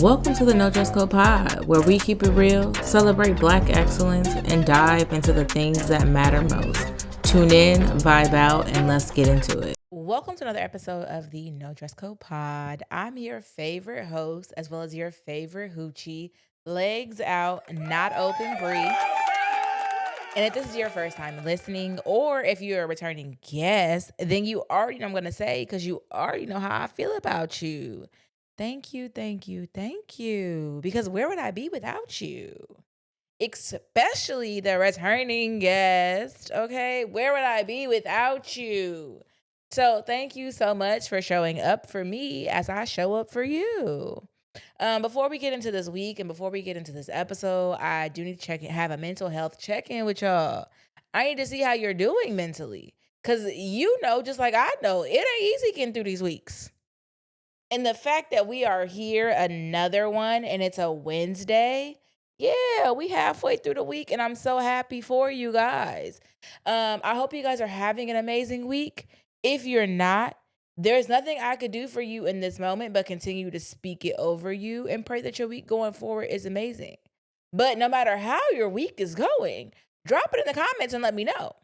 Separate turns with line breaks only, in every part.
Welcome to the No Dress Code Pod, where we keep it real, celebrate Black excellence, and dive into the things that matter most. Tune in, vibe out, and let's get into it. Welcome to another episode of the No Dress Code Pod. I'm your favorite host, as well as your favorite hoochie, legs out, not open Bree. And if this is your first time listening, or if you're a returning guest, then you already know what I'm going to say, because you already know how I feel about you. Thank you. Because where would I be without you? Especially the returning guest, okay? Where would I be without you? So thank you so much for showing up for me as I show up for you. Before we get into this week and before we get into this episode, I do need to have a mental health check-in with y'all. I need to see how you're doing mentally. Because you know, just like I know, it ain't easy getting through these weeks. And the fact that we are here, another one, and it's a Wednesday, yeah, we halfway through the week, and I'm so happy for you guys. I hope you guys are having an amazing week. If you're not, there's nothing I could do for you in this moment but continue to speak it over you and pray that your week going forward is amazing. But no matter how your week is going, drop it in the comments and let me know.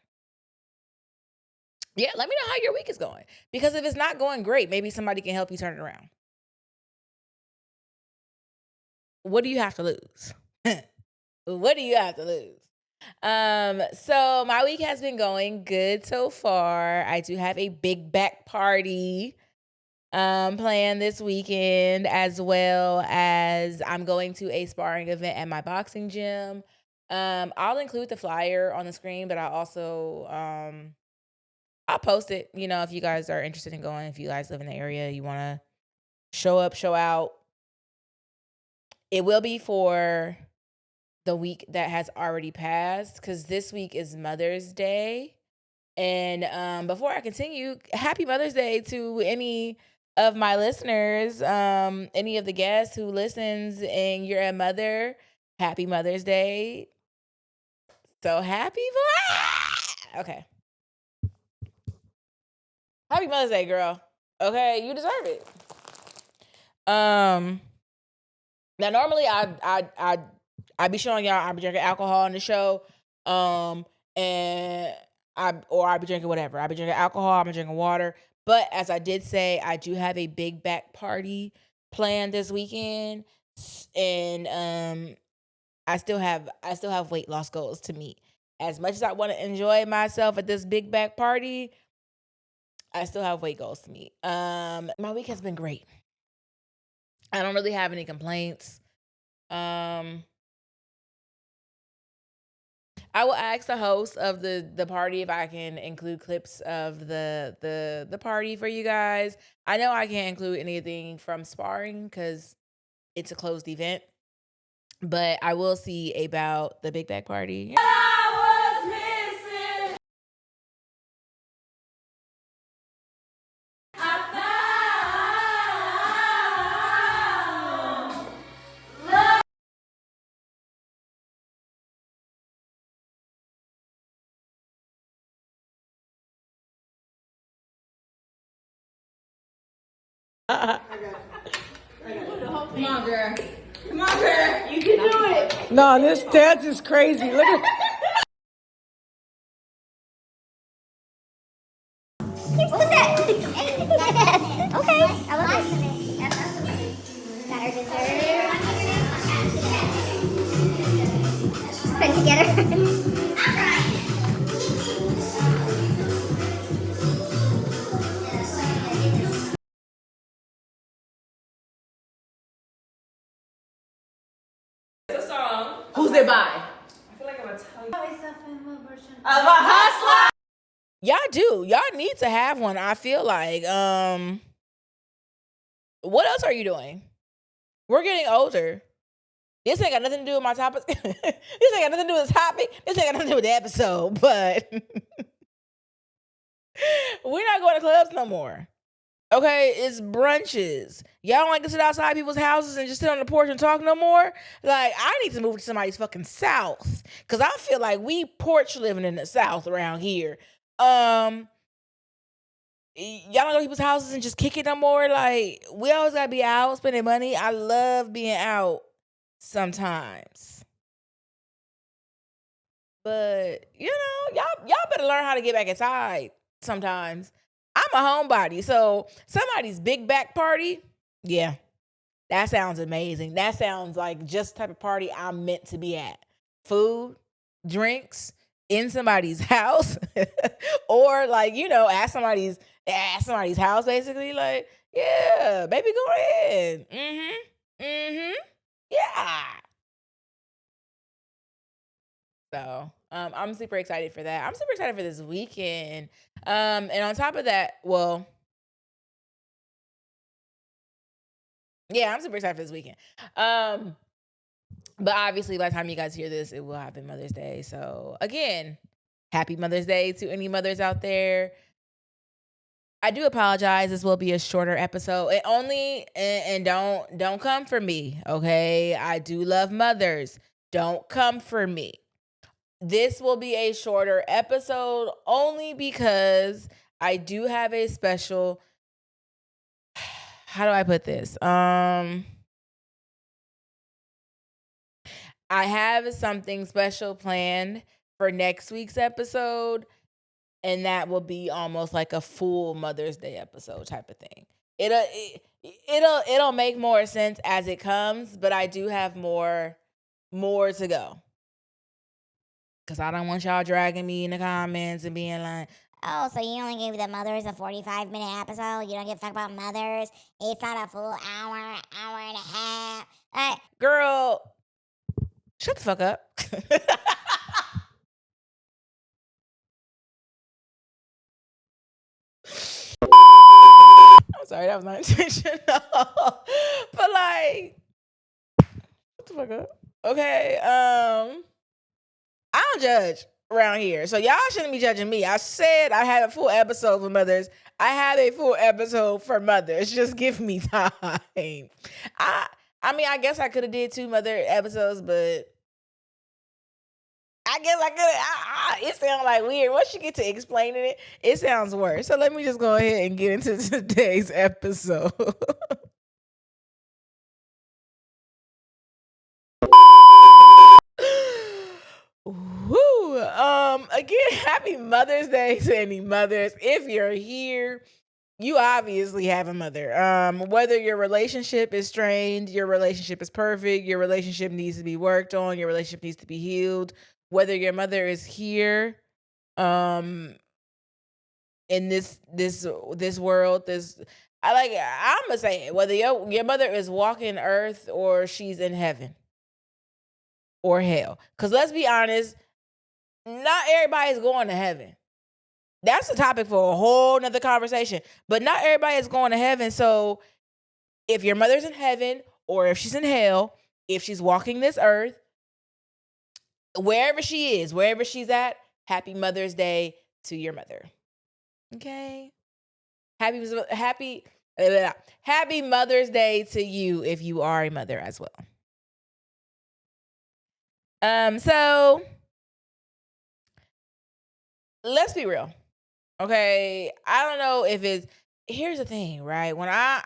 Yeah, let me know how your week is going. Because if it's not going great, maybe somebody can help you turn it around. What do you have to lose? What do you have to lose? So my week has been going good so far. I do have a big back party planned this weekend, as well as I'm going to a sparring event at my boxing gym. I'll include the flyer on the screen, but I also I'll post it, if you guys are interested in going, if you guys live in the area, you want to show up, show out. It will be for the week that has already passed, because this week is Mother's Day. And before I continue, happy Mother's Day to any of my listeners, any of the guests who listens and you're a mother. Happy Mother's Day. So happy for okay. Happy Mother's Day, girl. Okay, you deserve it. Now normally I be showing y'all I be drinking alcohol on the show. And I be drinking whatever. I be drinking alcohol, I'm drinking water. But as I did say, I do have a big back party planned this weekend. And I still have weight loss goals to meet. As much as I want to enjoy myself at this big back party, I still have weight goals to meet. My week has been great. I don't really have any complaints. I will ask the host of the party if I can include clips of the party for you guys. I know I can't include anything from sparring because it's a closed event, but I will see about the big back party.
Come on, girl. Come on, girl. You can do it.
No, this dance is crazy. Look at.
What was that? Okay, I love it. Got our dessert. Put it together.
Who's it by?
I feel like I'm gonna tell you. It's a female version
Of a hustler. Y'all do. Y'all need to have one. I feel like. What else are you doing? We're getting older. This ain't got nothing to do with my topic. This ain't got nothing to do with the topic. This ain't got nothing to do with the episode. But we're not going to clubs no more. Okay, it's brunches. Y'all don't like to sit outside people's houses and just sit on the porch and talk no more? Like, I need to move to somebody's fucking south. Because I feel like we porch living in the south around here. y'all don't go to people's houses and just kick it no more. Like, we always gotta be out spending money. I love being out sometimes. But y'all better learn how to get back inside sometimes. I'm a homebody, so somebody's big back party, yeah, that sounds amazing. That sounds like just the type of party I'm meant to be at. Food, drinks, in somebody's house, or like, at somebody's house, basically. Like, yeah, baby, go ahead. Yeah. So I'm super excited for that. I'm super excited for this weekend. And on top of that, well, yeah, I'm super excited for this weekend. But obviously by the time you guys hear this, it will have been Mother's Day. So again, happy Mother's Day to any mothers out there. I do apologize. This will be a shorter episode. It only and don't come for me, okay? I do love mothers. Don't come for me. This will be a shorter episode only because I do have a special, how do I put this? I have something special planned for next week's episode, and that will be almost like a full Mother's Day episode type of thing. It'll make more sense as it comes, but I do have more to go. Because I don't want y'all dragging me in the comments and being like,
oh, so you only gave the mothers a 45-minute episode? You don't give a fuck about mothers? It's not a full hour and a half.
Girl, shut the fuck up. I'm sorry, that was not intentional. But like, shut the fuck up. Okay, I don't judge around here, so y'all shouldn't be judging me. I said I had a full episode for mothers. I had a full episode for mothers. Just give me time. I mean, I guess I could have did 2 mother episodes, but I guess I could. It sounds like weird. Once you get to explaining it, it sounds worse. So let me just go ahead and get into today's episode. Woo! Again, happy Mother's Day to any mothers. If you're here, you obviously have a mother. Whether your relationship is strained, your relationship is perfect, your relationship needs to be worked on, your relationship needs to be healed. Whether your mother is here, in this world, I'm gonna say it, whether your mother is walking earth or she's in heaven or hell. Because let's be honest, not everybody's going to heaven. That's a topic for a whole nother conversation. But not everybody is going to heaven. So if your mother's in heaven or if she's in hell, if she's walking this earth, wherever she is, wherever she's at, happy Mother's Day to your mother. Okay? Happy Mother's Day to you if you are a mother as well. So let's be real. Okay, I don't know if here's the thing, right? When I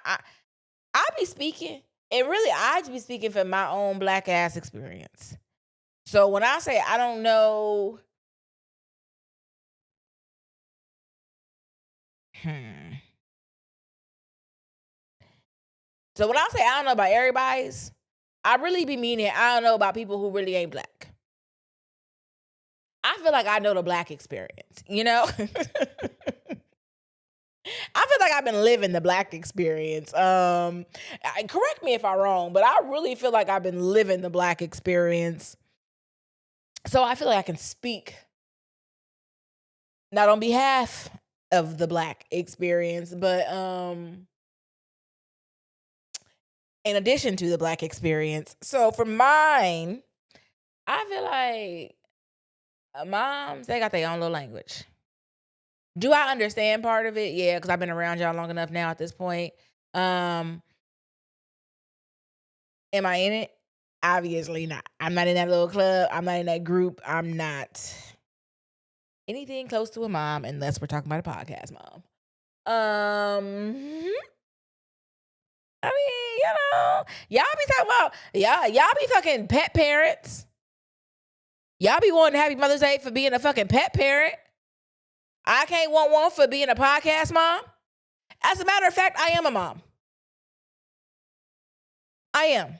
be speaking, and really I just be speaking from my own black ass experience. So when I say I don't know, So when I say I don't know about everybody's, I really be meaning I don't know about people who really ain't black. I feel like I know the black experience, I feel like I've been living the black experience. Correct me if I'm wrong, but I really feel like I've been living the black experience. So I feel like I can speak not on behalf of the black experience, but in addition to the black experience. So for mine, I feel like moms, they got their own little language. Do I understand part of it? Yeah, because I've been around y'all long enough now at this point. Am I in it? Obviously not. I'm not in that little club. I'm not in that group. I'm not anything close to a mom unless we're talking about a podcast mom. I mean, y'all be talking about y'all be fucking pet parents. Y'all be wanting Happy Mother's Day for being a fucking pet parent. I can't want one for being a podcast mom. As a matter of fact, I am a mom. I am.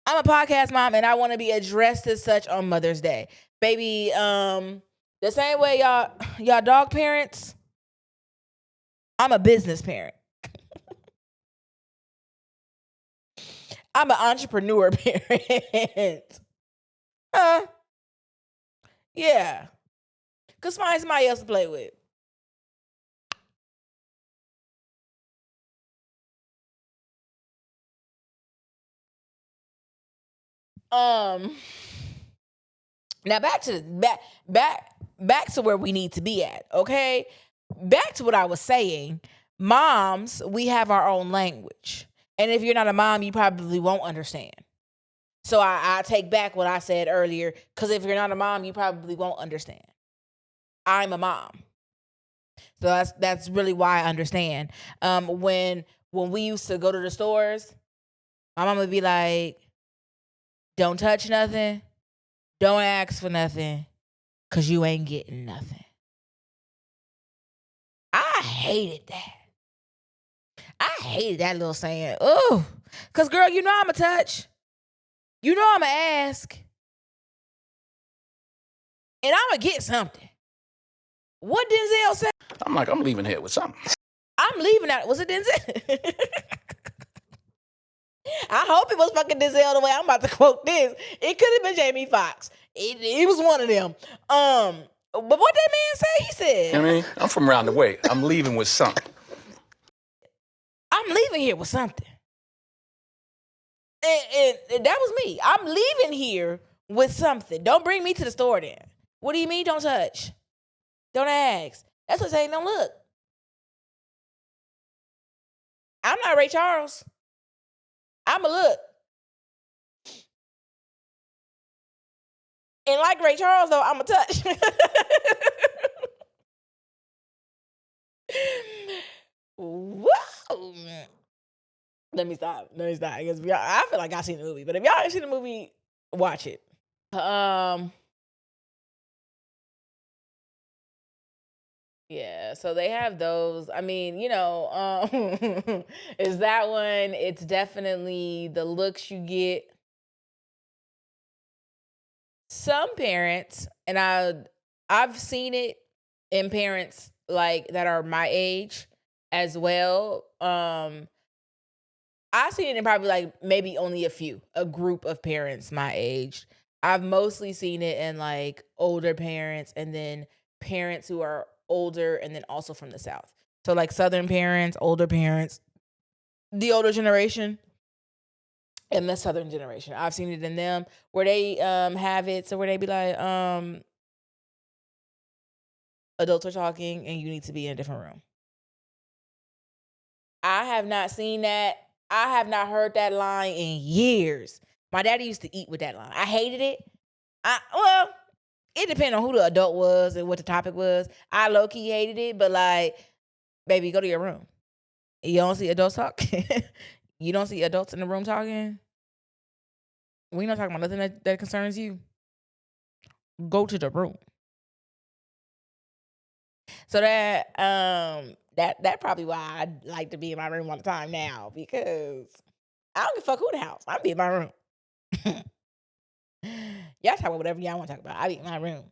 I'm a podcast mom, and I want to be addressed as such on Mother's Day. Baby, the same way y'all dog parents, I'm a business parent. I'm an entrepreneur parent. Yeah. Because find somebody else to play with. Now back to where we need to be at, okay? Back to what I was saying. Moms, we have our own language. And if you're not a mom, you probably won't understand. So I take back what I said earlier, because if you're not a mom, you probably won't understand. I'm a mom. So that's really why I understand. When we used to go to the stores, my mom would be like, don't touch nothing. Don't ask for nothing, because you ain't getting nothing. I hated that. I hated that little saying. Ooh. Because, girl, you know I'm a touch. You know I'm a ask. And I'm going to get something. What Denzel said?
I'm leaving here with something.
I'm leaving out. Was it Denzel? I hope it was fucking Denzel the way I'm about to quote this. It could have been Jamie Foxx. It was one of them. But what that man said, he said.
I mean, I'm from around the way. I'm leaving with something.
I'm leaving here with something. And that was me. I'm leaving here with something. Don't bring me to the store then. What do you mean don't touch? Don't ask. That's what saying don't look. I'm not Ray Charles. I'm a look. And like Ray Charles, though, I'm a touch. Whoa. Let me stop. Because I feel like I've seen the movie. But if y'all ain't seen the movie, watch it. Yeah, so they have those. I mean, is that one? It's definitely the looks you get. Some parents, and I've seen it in parents like that are my age as well. I've seen it in probably like maybe only a group of parents my age. I've mostly seen it in like older parents, and then parents who are older, and then also from the South. So like Southern parents, older parents, the older generation, and the Southern generation. I've seen it in them where they have it, so where they be like, adults are talking and you need to be in a different room. I have not seen that. I have not heard that line in years. My daddy used to eat with that line. I hated it. Well, it depends on who the adult was and what the topic was. I low-key hated it, but like, baby, go to your room. You don't see adults talk? You don't see adults in the room talking? We not talking about nothing that concerns you. Go to the room. So that probably why I like to be in my room all the time now, because I don't give a fuck who in the house. I'll be in my room. Y'all talk about whatever y'all want to talk about. I'll be in my room.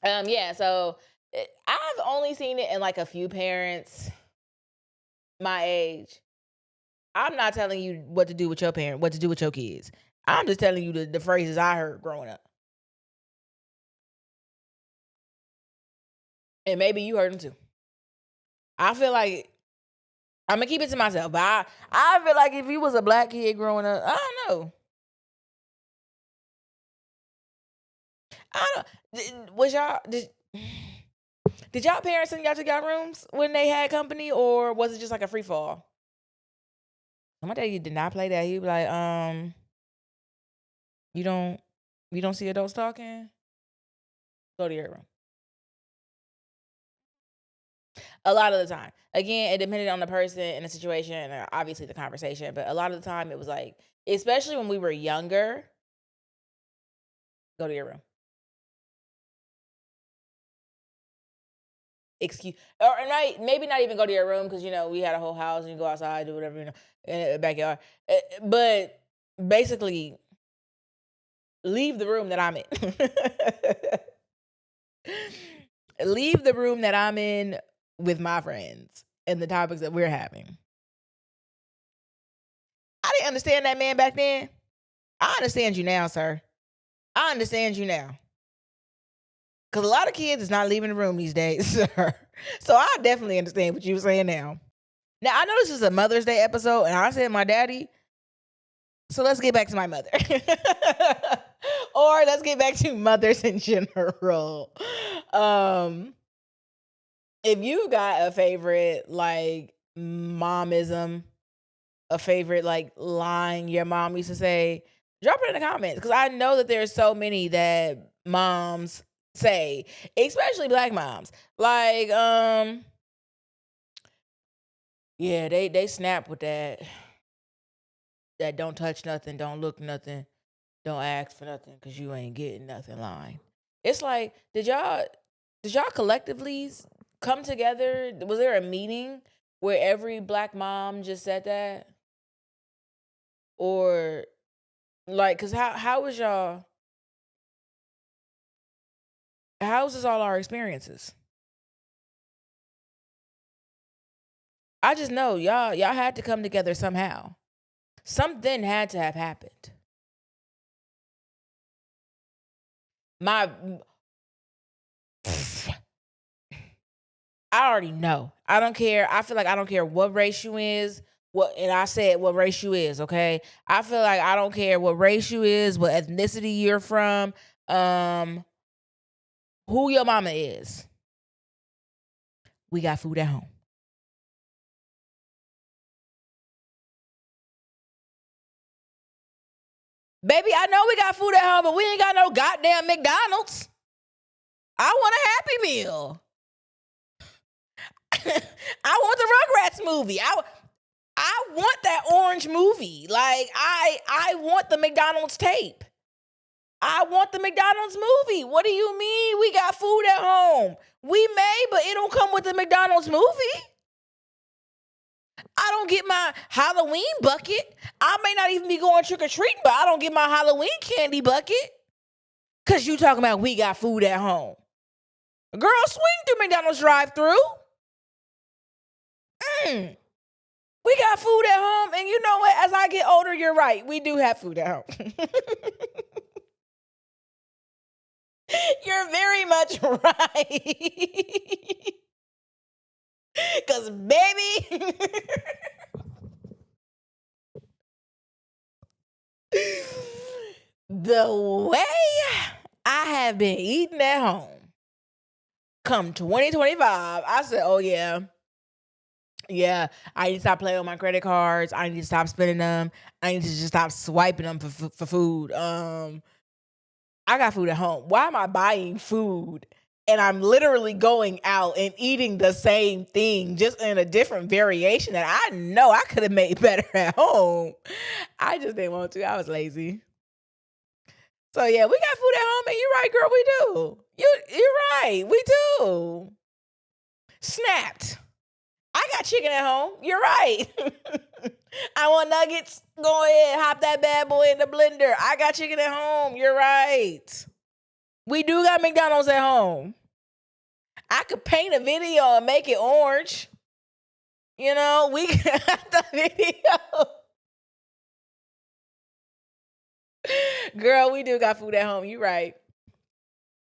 Yeah, so I've only seen it in like a few parents my age. I'm not telling you what to do with your parent, what to do with your kids. I'm just telling you the phrases I heard growing up. And maybe you heard them too. I feel like I'm gonna keep it to myself, but I feel like if you was a black kid growing up, I don't know. Did y'all parents send y'all to y'all rooms when they had company, or was it just like a free fall? My daddy did not play that. He'd be like, you don't see adults talking? Go to your room. A lot of the time. Again, it depended on the person and the situation and obviously the conversation. But a lot of the time it was like, especially when we were younger, go to your room. Excuse, or maybe not even go to your room because we had a whole house and you go outside, do whatever, in the backyard. But basically, leave the room that I'm in. Leave the room that I'm in with my friends and the topics that we're having. I didn't understand that man back then. I understand you now, sir. I understand you now. Because a lot of kids is not leaving the room these days, sir. So I definitely understand what you were saying now. Now, I know this is a Mother's Day episode, and I said my daddy. So let's get back to my mother. Or let's get back to mothers in general. If you got a favorite, like, momism, a favorite, like, line your mom used to say, drop it in the comments. Because I know that there's so many that moms say, especially black moms. Like, yeah, they snap with that don't touch nothing, don't look nothing, don't ask for nothing because you ain't getting nothing line. It's like, did y'all collectively come together? Was there a meeting where every black mom just said that? Or like, because how was y'all, how's this all our experiences? I just know y'all had to come together somehow. Something had to have happened. I already know. I don't care. I feel like I don't care what race you is. And I said what race you is, okay? I feel like I don't care what race you is, what ethnicity you're from, who your mama is. We got food at home. Baby, I know we got food at home, but we ain't got no goddamn McDonald's. I want a Happy Meal. I want the Rugrats movie. I want that orange movie. Like, I want the McDonald's tape. I want the McDonald's movie. What do you mean we got food at home? We may, but it don't come with the McDonald's movie. I don't get my Halloween bucket. I may not even be going trick-or-treating, but I don't get my Halloween candy bucket. Because you talking about we got food at home. Girl, swing through McDonald's drive-thru. We got food at home. And you know what? As I get older, you're right. We do have food at home. You're very much right. Because, baby, the way I have been eating at home, come 2025, I said, oh, yeah, I need to stop playing with my credit cards. I need to stop spending them. I need to just stop swiping them for food. I got food at home. Why am I buying food? And I'm literally going out and eating the same thing, just in a different variation that I know I could have made better at home. I just didn't want to. I was lazy. So yeah, we got food at home, and you're right, girl. We do. You're right. We do. Snapped. I got chicken at home. You're right. I want nuggets. Go ahead, hop that bad boy in the blender. I got chicken at home. You're right. We do got McDonald's at home. I could paint a video and make it orange. You know, we got the video. Girl, we do got food at home. You right.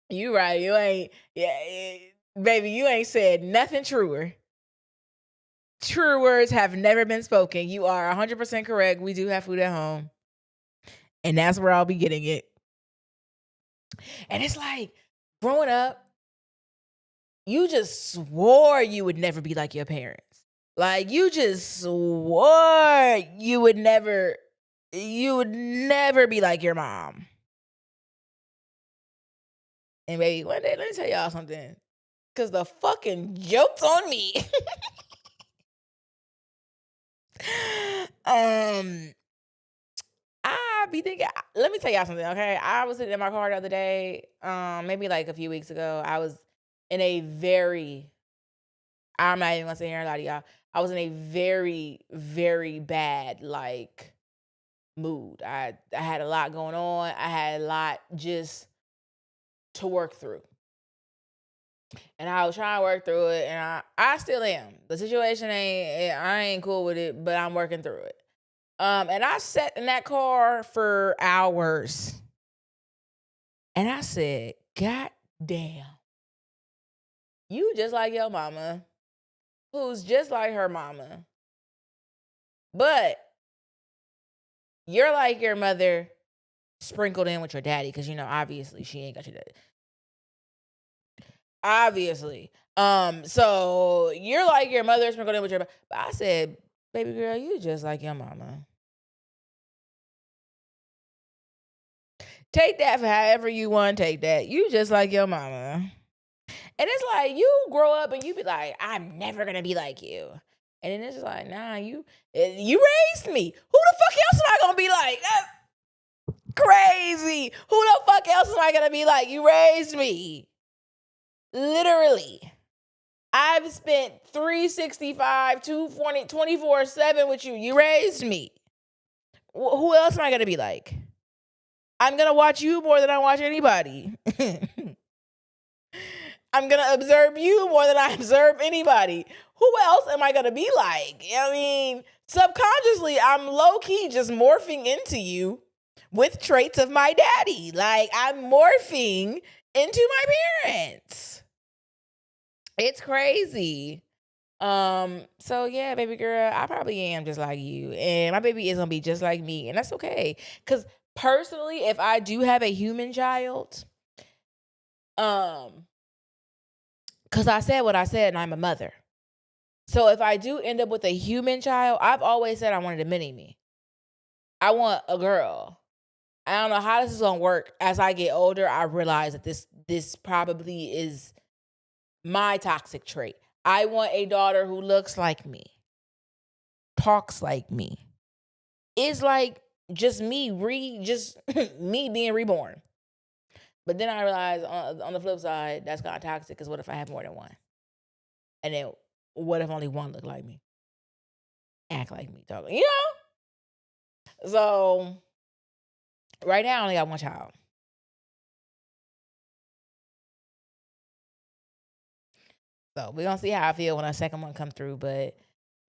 You right. You ain't, baby, you ain't said nothing truer. Truer words have never been spoken. You are 100% correct. We do have food at home. And that's where I'll be getting it. And it's like, growing up, you just swore you would never be like your parents. Like, you just swore you would never be like your mom. And baby, one day, let me tell y'all something. Because the fucking joke's on me. I be thinking, let me tell y'all something, okay? I was sitting in my car the other day, maybe like a few weeks ago. I was in a I'm not even gonna sit here and lie to y'all. I was in a very, very bad, like, mood. I had a lot going on. I had a lot just to work through. And I was trying to work through it, and I still am. The situation I ain't cool with it, but I'm working through it. And I sat in that car for hours. And I said, God damn. You just like your mama, who's just like her mama. But you're like your mother sprinkled in with your daddy, because obviously she ain't got your daddy. Obviously. So you're like your mother sprinkled in with your but I said, baby girl, you just like your mama. Take that for however you want to take that. You just like your mama. And it's like, you grow up and you be like, I'm never going to be like you. And then it's just like, nah, you raised me. Who the fuck else am I going to be like? Crazy. Who the fuck else am I going to be like? You raised me. Literally. I've spent 365, 240, 24/7 with you. You raised me. Who else am I going to be like? I'm going to watch you more than I watch anybody. I'm going to observe you more than I observe anybody. Who else am I going to be like? I mean, subconsciously, I'm low-key just morphing into you with traits of my daddy. Like, I'm morphing into my parents. It's crazy. So yeah, baby girl, I probably am just like you. And my baby is going to be just like me. And that's okay. Because personally, if I do have a human child, because I said what I said and I'm a mother. So if I do end up with a human child, I've always said I wanted a mini me. I want a girl. I don't know how this is going to work. As I get older, I realize that this probably is my toxic trait. I want a daughter who looks like me, talks like me, is like just me, me being reborn. But then I realized on the flip side, that's kind of toxic, because what if I have more than one? And then what if only one look like me? Act like me, talk, So right now I only got one child. So we're going to see how I feel when our second one come through. But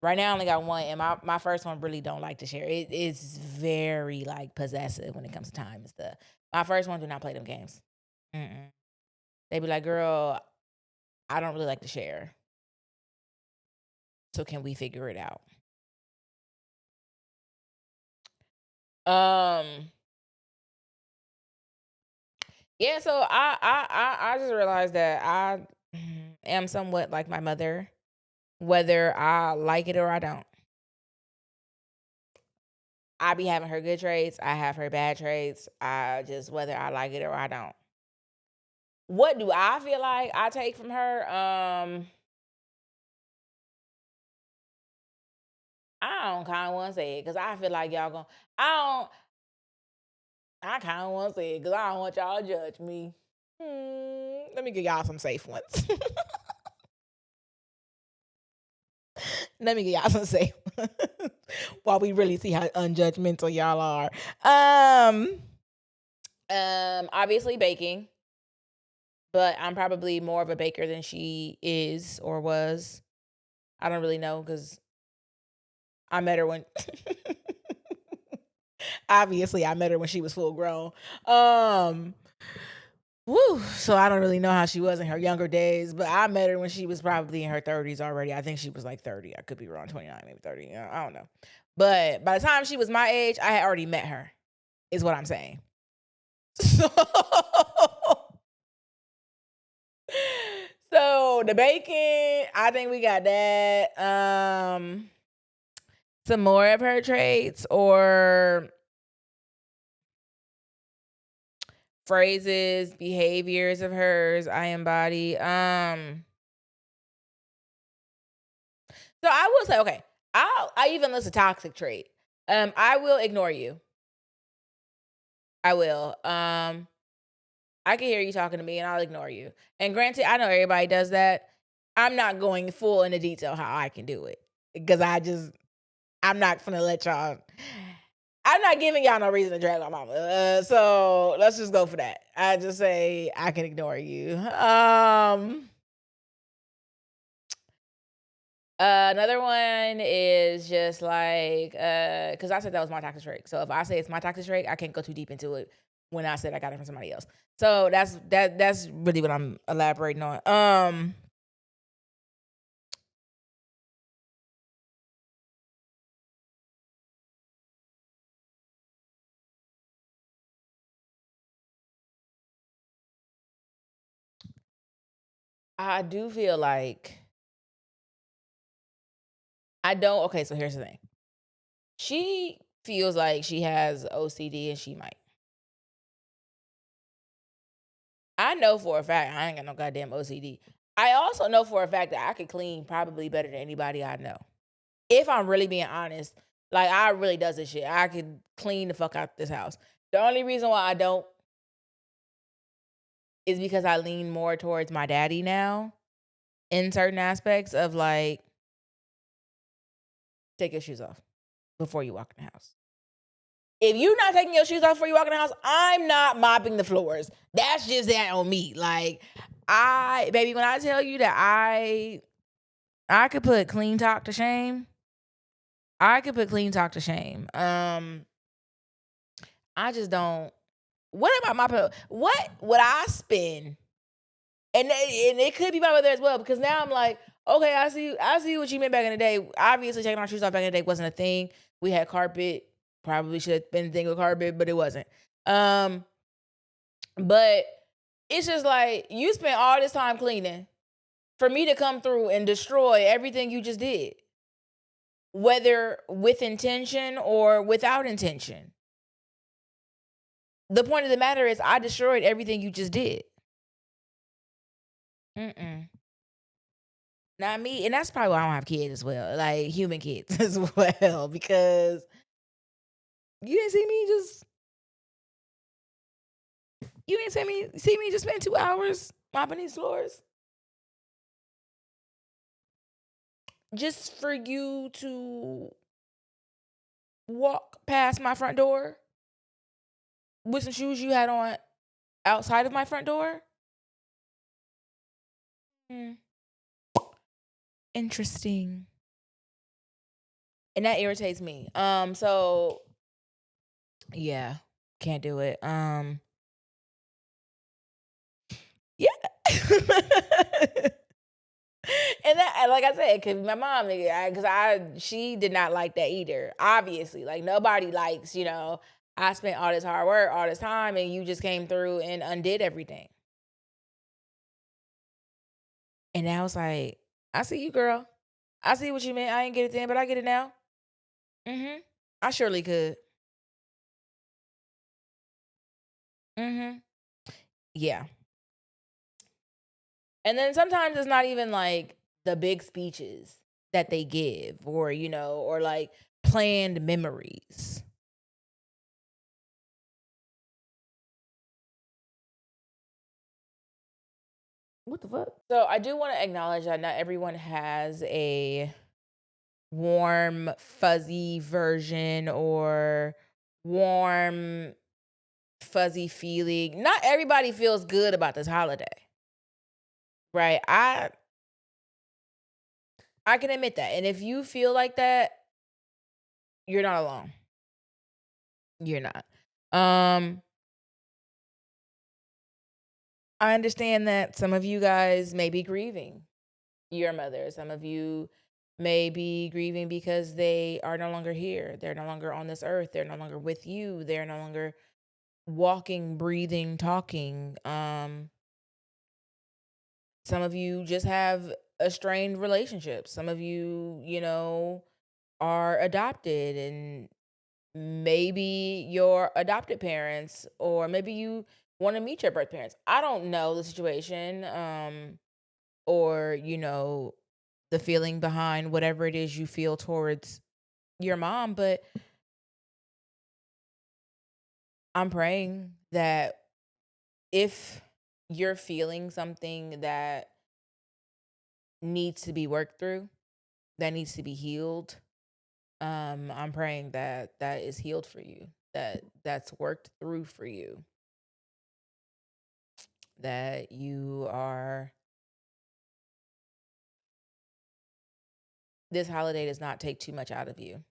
right now I only got one. And my first one really don't like to share. It is very, like, possessive when it comes to time and stuff. My first one do not play them games. They be like, girl, I don't really like to share. So can we figure it out? Yeah, so I just realized that I am somewhat like my mother, whether I like it or I don't. I be having her good traits, I have her bad traits. I just, whether I like it or I don't. What do I feel like I take from her? I don't kind of want to say it, because I feel like y'all gonna. I kind of want to say it because I don't want y'all to judge me. Let me give y'all some safe ones. Let me give y'all some safe ones while we really see how unjudgmental y'all are. Obviously baking, but I'm probably more of a baker than she is or was. I don't really know, because I met her when obviously I met her when she was full grown. So I don't really know how she was in her younger days, but I met her when she was probably in her 30s already. I think she was like 30. I could be wrong, 29, maybe 30. I don't know. But by the time she was my age, I had already met her, is what I'm saying. So the baking, I think we got that. Some more of her traits or phrases, behaviors of hers I embody. So I will say, okay, I even list a toxic trait. I will ignore you. I will. I can hear you talking to me and I'll ignore you. And granted, I know everybody does that. I'm not going full into detail how I can do it. Because I'm not gonna let y'all. I'm not giving y'all no reason to drag my mama. So let's just go for that. I just say I can ignore you. Another one is just like, because I said that was my toxic trait. So if I say it's my toxic trait, I can't go too deep into it when I said I got it from somebody else. So that's really what I'm elaborating on. I do feel like I don't. Okay, so here's the thing. She feels like she has OCD and she might. I know for a fact I ain't got no goddamn OCD. I also know for a fact that I could clean probably better than anybody I know. If I'm really being honest, like I really does this shit. I could clean the fuck out this house. The only reason why I don't is because I lean more towards my daddy now in certain aspects of like, take your shoes off before you walk in the house. If you're not taking your shoes off before you walk in the house, I'm not mopping the floors. That's just that on me. Like, baby, when I tell you that I could put clean talk to shame, I could put clean talk to shame. I just don't. What about my what would I spend? And it could be my mother as well, because now I'm like, okay, I see what you meant back in the day. Obviously, taking our shoes off back in the day wasn't a thing. We had carpet. Probably should have been a thing with carpet, but it wasn't. But it's just like you spent all this time cleaning for me to come through and destroy everything you just did, whether with intention or without intention. The point of the matter is I destroyed everything you just did. Not me. And that's probably why I don't have kids as well, like human kids as well, because you didn't see me just spend 2 hours mopping these floors just for you to walk past my front door with some shoes you had on outside of my front door. Interesting. And that irritates me. So yeah, can't do it. Yeah. And that, like I said, cause my mom, she did not like that either. Obviously, like nobody likes, I spent all this hard work, all this time, and you just came through and undid everything. And now it's like, I see you, girl. I see what you meant. I ain't get it then, but I get it now. I surely could. Yeah. And then sometimes it's not even like the big speeches that they give or, or like planned memories. What the fuck? So I do want to acknowledge that not everyone has a warm, fuzzy version or warm, fuzzy feeling. Not everybody feels good about this holiday. Right? I can admit that. And if you feel like that, you're not alone. You're not. I understand that some of you guys may be grieving your mother. Some of you may be grieving because they are no longer here. They're no longer on this earth. They're no longer with you. They're no longer walking, breathing, talking. Some of you just have a strained relationship. Some of you, are adopted, and maybe your adopted parents, or maybe you want to meet your birth parents. I don't know the situation, or the feeling behind whatever it is you feel towards your mom. But I'm praying that if you're feeling something that needs to be worked through, that needs to be healed, I'm praying that that is healed for you, that that's worked through for you, that you are, this holiday does not take too much out of you.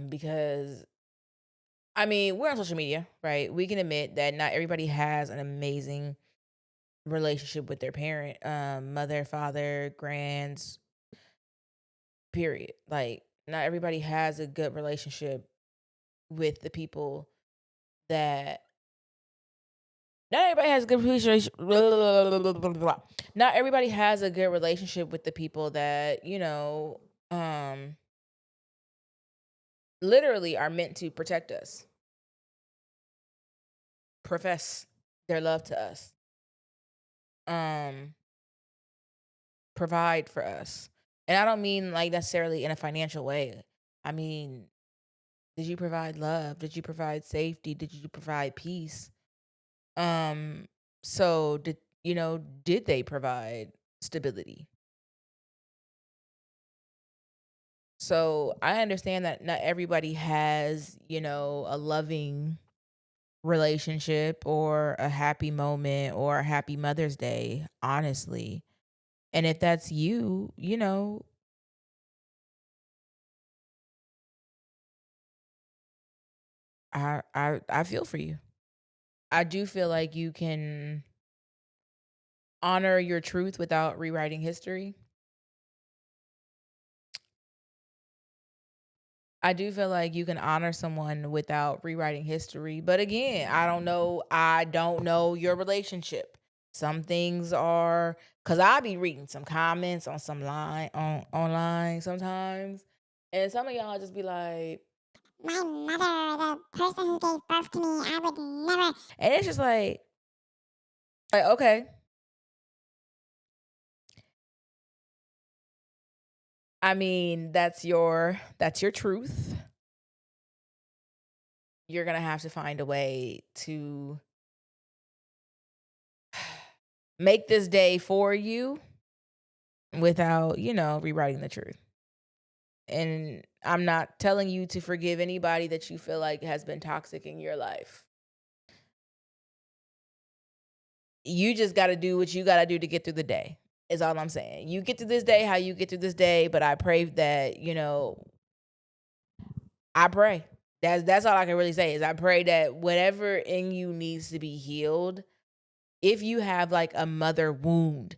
Because I mean, we're on social media, right? We can admit that not everybody has an amazing relationship with their parent, mother, father, grands, period. Like, not everybody has a good relationship with the people that. Not everybody has a good relationship. Not everybody has a good relationship with the people that literally are meant to protect us, profess their love to us, provide for us. And I don't mean like necessarily in a financial way. I mean, did you provide love? Did you provide safety? Did you provide peace? So did they provide stability? So I understand that not everybody has, a loving relationship or a happy moment or a happy Mother's Day, honestly. And if that's you, I feel for you. I do feel like you can honor your truth without rewriting history. I do feel like you can honor someone without rewriting history. But again, I don't know your relationship. Some things are, cause I be reading some comments on some line on online sometimes. And some of y'all just be like,
My mother, the person who gave birth to me, I would never.
and it's just like okay. I mean, that's your truth. You're gonna have to find a way to make this day for you without, rewriting the truth. And I'm not telling you to forgive anybody that you feel like has been toxic in your life. You just got to do what you got to do to get through the day, is all I'm saying. You get through this day how you get through this day, but I pray that, I pray. That's all I can really say is I pray that whatever in you needs to be healed, if you have like a mother wound,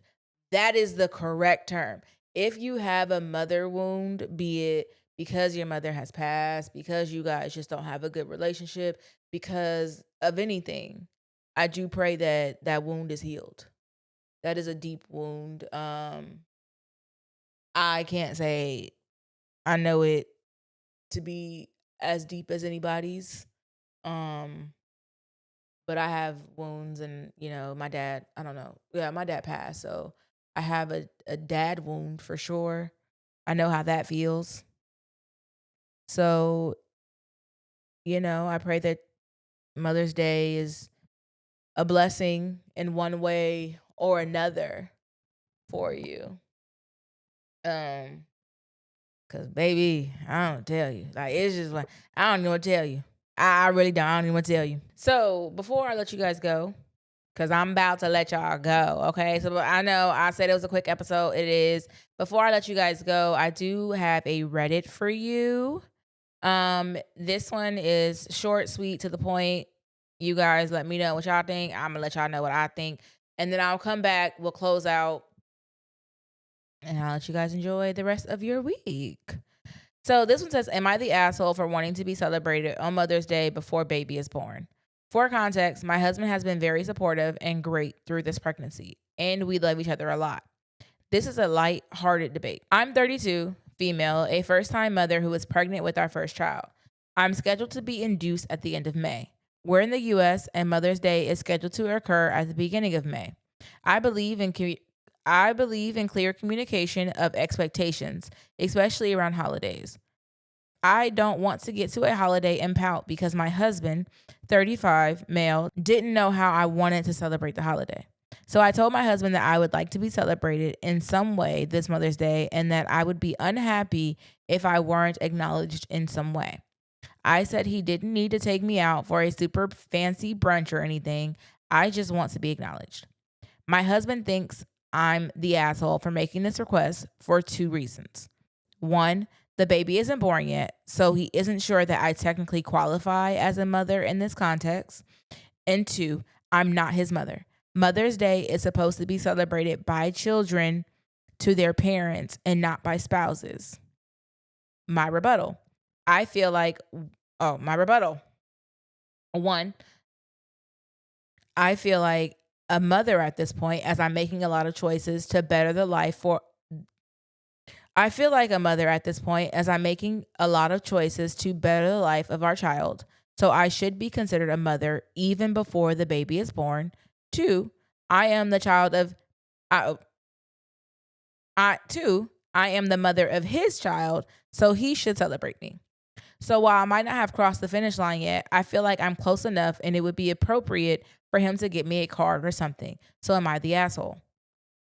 that is the correct term. If you have a mother wound, be it because your mother has passed, because you guys just don't have a good relationship, because of anything, I do pray that that wound is healed. That is a deep wound. I can't say I know it to be as deep as anybody's. But I have wounds, and my dad, I don't know. Yeah, my dad passed, so I have a dad wound for sure. I know how that feels. So, I pray that Mother's Day is a blessing in one way or another for you. Cause baby, I don't tell you. Like, it's just like I don't even want to tell you. I really don't. I don't even want to tell you. So before I let you guys go, because I'm about to let y'all go, okay? So I know I said it was a quick episode. It is. Before I let you guys go, I do have a Reddit for you. This one is short, sweet, to the point. You guys let me know what y'all think. I'm gonna let y'all know what I think. And then I'll come back. We'll close out. And I'll let you guys enjoy the rest of your week. So this one says, am I the asshole for wanting to be celebrated on Mother's Day before baby is born? For context, my husband has been very supportive and great through this pregnancy, and we love each other a lot. This is a light-hearted debate. I'm 32, female, a first-time mother who was pregnant with our first child. I'm scheduled to be induced at the end of May. We're in the US and Mother's Day is scheduled to occur at the beginning of May. I believe in clear communication of expectations, especially around holidays. I don't want to get to a holiday and pout because my husband, 35, male, didn't know how I wanted to celebrate the holiday. So I told my husband that I would like to be celebrated in some way this Mother's Day and that I would be unhappy if I weren't acknowledged in some way. I said he didn't need to take me out for a super fancy brunch or anything. I just want to be acknowledged. My husband thinks I'm the asshole for making this request for 2 reasons. 1, the baby isn't born yet, so he isn't sure that I technically qualify as a mother in this context. And 2, I'm not his mother. Mother's Day is supposed to be celebrated by children to their parents and not by spouses. My rebuttal. My rebuttal. 1, I feel like a mother at this point, as I'm making a lot of choices to better the life for. I feel like a mother at this point, as I'm making a lot of choices to better the life of our child. So I should be considered a mother even before the baby is born. 2, I am the child of. I am the mother of his child, so he should celebrate me. So while I might not have crossed the finish line yet, I feel like I'm close enough and it would be appropriate for him to get me a card or something. So am I the asshole?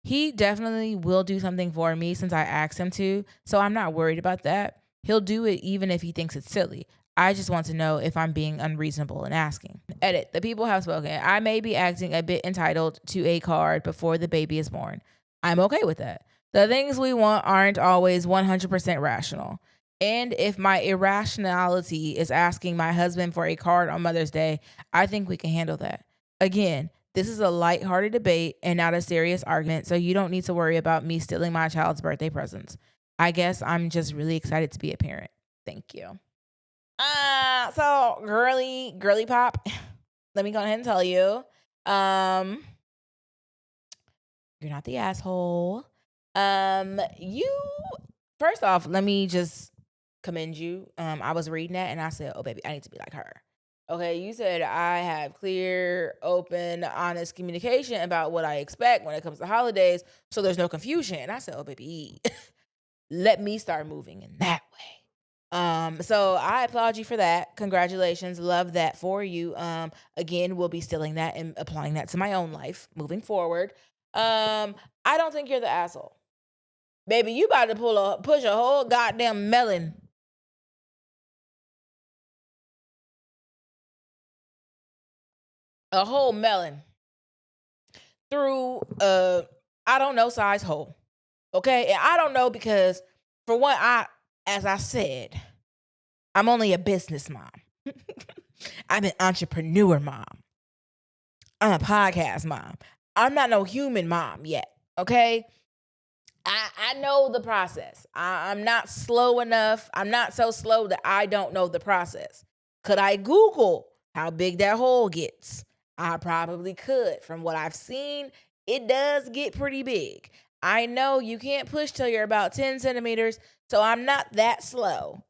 He definitely will do something for me since I asked him to, so I'm not worried about that. He'll do it even if he thinks it's silly. I just want to know if I'm being unreasonable in asking. Edit. The people have spoken. I may be acting a bit entitled to a card before the baby is born. I'm okay with that. The things we want aren't always 100% rational. And if my irrationality is asking my husband for a card on Mother's Day, I think we can handle that. Again, this is a lighthearted debate and not a serious argument, so you don't need to worry about me stealing my child's birthday presents. I guess I'm just really excited to be a parent. Thank you. So girly pop, let me go ahead and tell you, you're not the asshole. First off, let me just commend you. I was reading that and I said, oh baby, I need to be like her. Okay, you said I have clear, open, honest communication about what I expect when it comes to holidays, so there's no confusion. And I said, oh baby, let me start moving in that way. So I applaud you for that. Congratulations. Love that for you. Again, we'll be stealing that and applying that to my own life moving forward. I don't think you're the asshole. Baby, you about to push a whole goddamn melon. A whole melon through I don't know size hole. Okay? And I don't know because for one, as I said, I'm only a business mom. I'm an entrepreneur mom. I'm a podcast mom. I'm not no human mom yet. Okay? I know the process. I'm not slow enough. I'm not so slow that I don't know the process. Could I Google how big that hole gets? I probably could. From what I've seen, it does get pretty big. I know you can't push till you're about 10 centimeters, so I'm not that slow.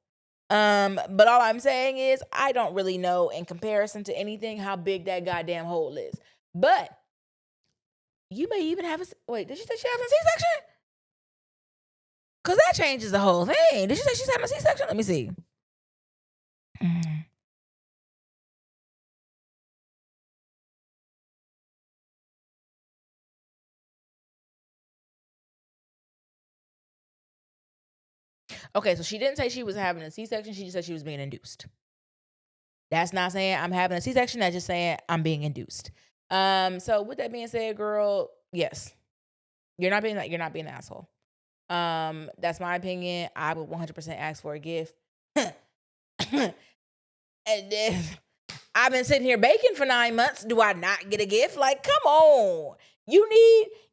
But all I'm saying is I don't really know in comparison to anything how big that goddamn hole is. But you may even have wait, did she say she having a C-section? Because that changes the whole thing. Did she say she's having a C-section? Let me see. Okay, so she didn't say she was having a C-section. She just said she was being induced. That's not saying I'm having a C-section. That's just saying I'm being induced. So with that being said, girl, yes, you're not being an asshole. That's my opinion. I would 100% ask for a gift. And then I've been sitting here baking for 9 months. Do I not get a gift? Like, come on. You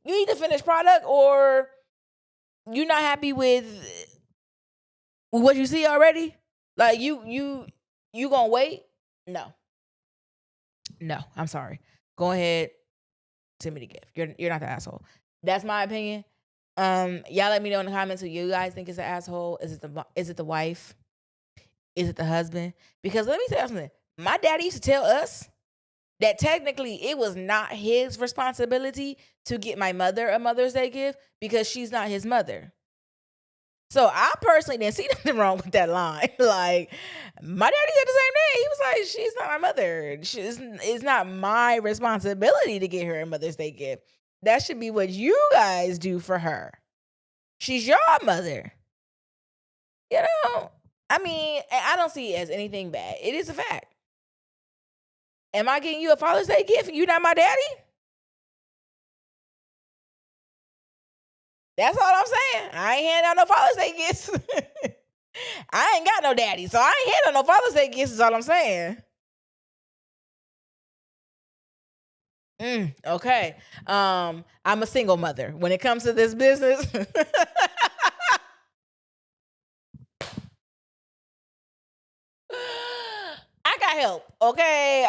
need the finished product, or you're not happy with what you see already? Like you gonna wait? No, I'm sorry. Go ahead, send me the gift. You're not the asshole. That's my opinion. Y'all let me know in the comments who you guys think is the asshole. Is it the wife? Is it the husband? Because let me tell you something. My daddy used to tell us that technically it was not his responsibility to get my mother a Mother's Day gift because she's not his mother. So I personally didn't see nothing wrong with that line. Like, my daddy said the same thing. He was like, she's not my mother. It's not my responsibility to get her a Mother's Day gift. That should be what you guys do for her. She's your mother. You know, I mean, I don't see it as anything bad. It is a fact. Am I getting you a Father's Day gift and you not my daddy? That's all I'm saying. I ain't handing out no Father's Day gifts. I ain't got no daddy, so I ain't handing out no Father's Day gifts is all I'm saying. Okay. I'm a single mother. When it comes to this business, I got help. Okay.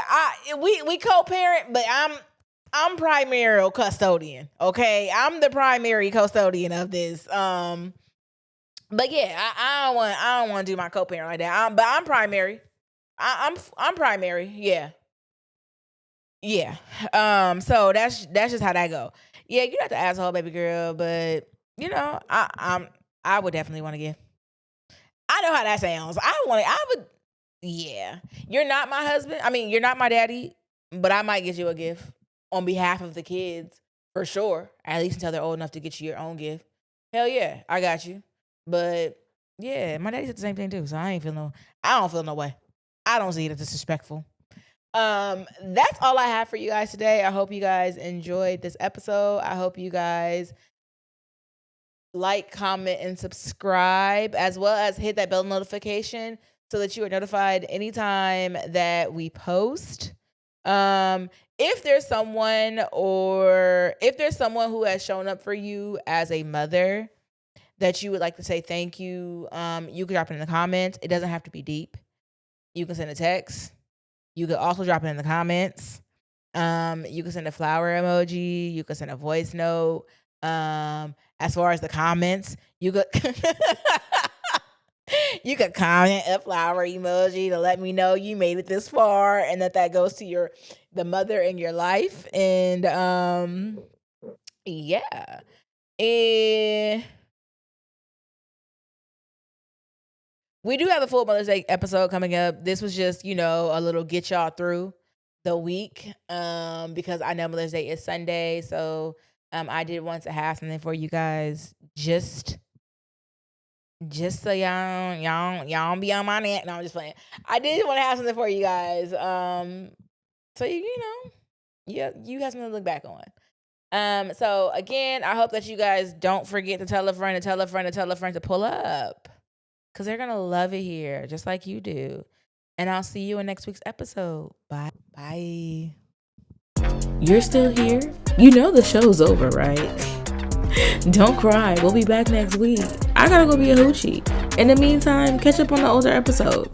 We co-parent, but I'm primary custodian. Okay. I'm the primary custodian of this. But yeah, I don't want to do my co-parent like that. But I'm primary. I'm primary. Yeah. Yeah. So that's just how that go. Yeah, you're not the asshole, baby girl, but you know, I would definitely want to give. I know how that sounds. I would. Yeah. You're not my husband. I mean, you're not my daddy, but I might get you a gift on behalf of the kids for sure. At least until they're old enough to get you your own gift. Hell yeah, I got you. But yeah, my daddy said the same thing too. So I don't feel no way. I don't see it as disrespectful. That's all I have for you guys today. I hope you guys enjoyed this episode. I hope you guys like, comment, and subscribe, as well as hit that bell notification so that you are notified anytime that we post. If there's someone who has shown up for you as a mother that you would like to say thank you, you can drop it in the comments. It doesn't have to be deep. You can send a text. You could also drop it in the comments. You can send a flower emoji. You can send a voice note. As far as the comments, you could you could comment a flower emoji to let me know you made it this far and that goes to the mother in your life. And yeah. We do have a full Mother's Day episode coming up. This was just, a little get y'all through the week because I know Mother's Day is Sunday. So I did want to have something for you guys just so y'all be on my neck. No, I'm just playing. I did want to have something for you guys. So you have something to look back on. So again, I hope that you guys don't forget to tell a friend, to tell a friend, to tell a friend to pull up. Because they're going to love it here, just like you do. And I'll see you in next week's episode. Bye. Bye. You're still here? You know the show's over, right? Don't cry. We'll be back next week. I gotta go be a hoochie. In the meantime, catch up on the older episodes.